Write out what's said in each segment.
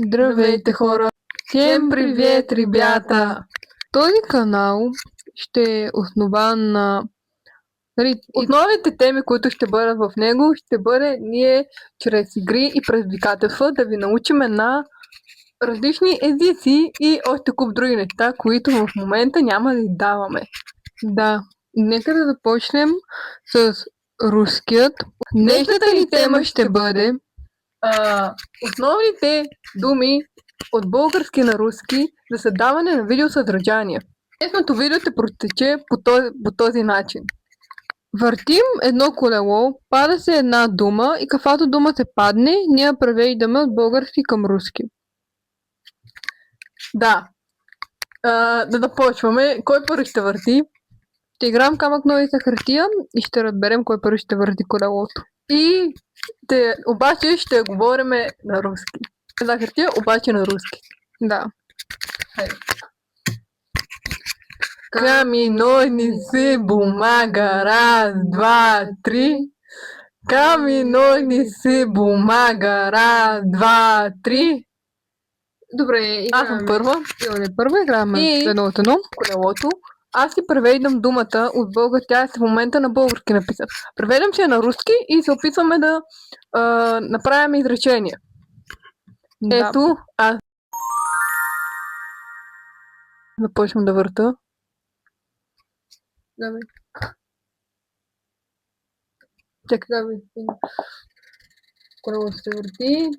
Здравейте, хора! Всем привет, ребята! Този канал ще е основан на... Основните теми, които ще бъдат в него, ще бъде ние чрез игри и предизвикателства да ви научиме на различни езици и още куп други неща, които в момента няма да даваме. Да, нека да започнем с руският. Днешната ни тема ще бъде основните думи от български на руски за създаване на видеосъдържание. Днешното видео ще протече по този начин. Въртим едно колело, пада се една дума и каквато дума се падне, ние превеждаме от български към руски. Да. Да започваме. Кой първи ще върти? Ще играем камък, ножица, хартия и ще разберем кой първи ще върти колелото. И обаче ще говорим на руски. За хартия, обаче на руски. Да. Камък, ножницы, бумага, раз, два, три. Камък, ножницы, бумага, раз, два, три. Добре, играем. Аз съм първа. Първа играем едно от едно. Колелото. Аз си превеждам думата от български, тя е в момента на български написан. Превеждам си я на руски и се опитваме да направим изречение. Да. Ето, аз започвам да върта. Давай. Чакай, давай. Колелото се върти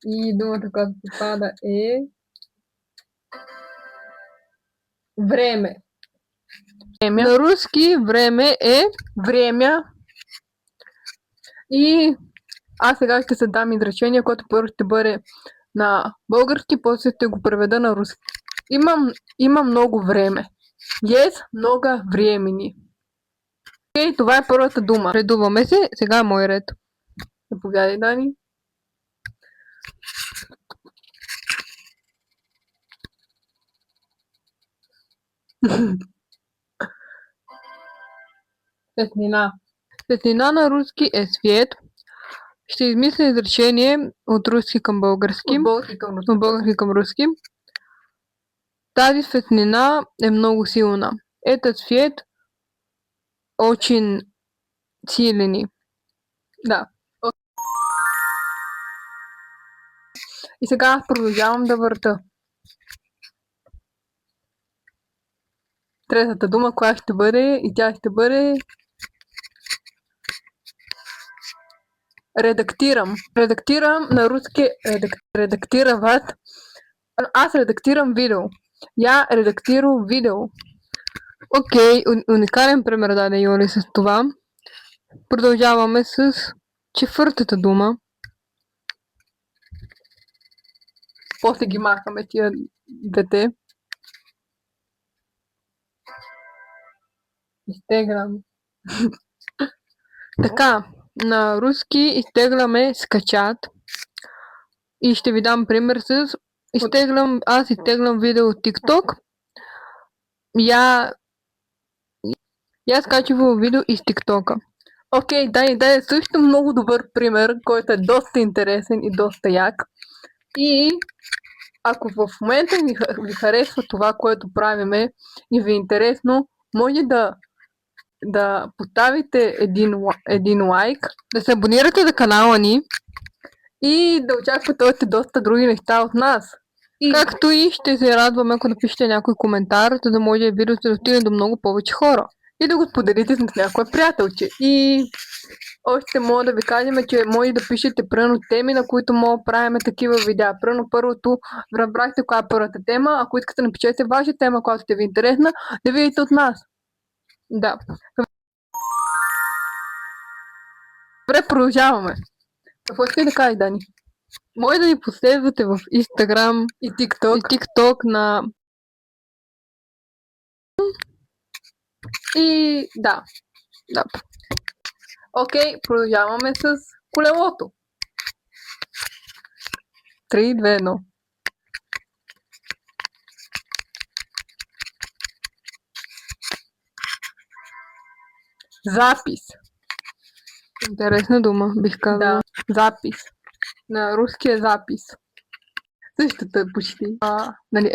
и думата, която попада е време. На руски време е време. И аз сега ще се дам изречение, което първо ще бъде на български, после ще го преведа на руски. Има много време. Есть много времени. Окей, това е първата дума. Редуваме се, сега е мой ред. Заповядай, Дани. Светлина. Светлина на руски е свет. Ще измисля изречение от руски към български. От български към руски. Тази светлина е много силна. Этот свет очень силен. Да. И сега аз продължавам да върта. Третата дума, коя ще бъде, и тя ще бъде редактирам. Редактирам на руски редактироват. Аз редактирам видео. Я редактирам видео. Окей, уникален пример даде Йоли с това. Продължаваме с четвъртата дума. После ги махаме тия двете. Изтеглям. Така, на руски изтегляме скачат. И ще ви дам пример с аз изтеглям видео от TikTok. Я скачвам видео из TikTok. Окей, дай също много добър пример, който е доста интересен и доста як. И ако в момента ви харесва това, което правиме и ви е интересно, може да поставите един лайк, да се абонирате за канала ни и да очаквате още доста други неща от нас. Както и ще се радваме, ако напишете някой коментар, за да може видеото да достигне до много повече хора. И да го споделите с някое приятелче. И още мога да ви кажем, че може да пишете пръвно теми, на които мога да правим такива видеа. Пръвно първото, разбрахте коя е първата тема. Ако искате, напишете ваша тема, която ще ви е интересна, да видите от нас. Да. Добре, продължаваме. Какво ще да кажеш, Дани? Може да ни последвате в Instagram и TikTok на... И да. Окей, продължаваме с колелото. 3, 2, 1. Запис. Интересна дума, бих казала. Да, запис. На руски е запис. Същото е почти. Нали,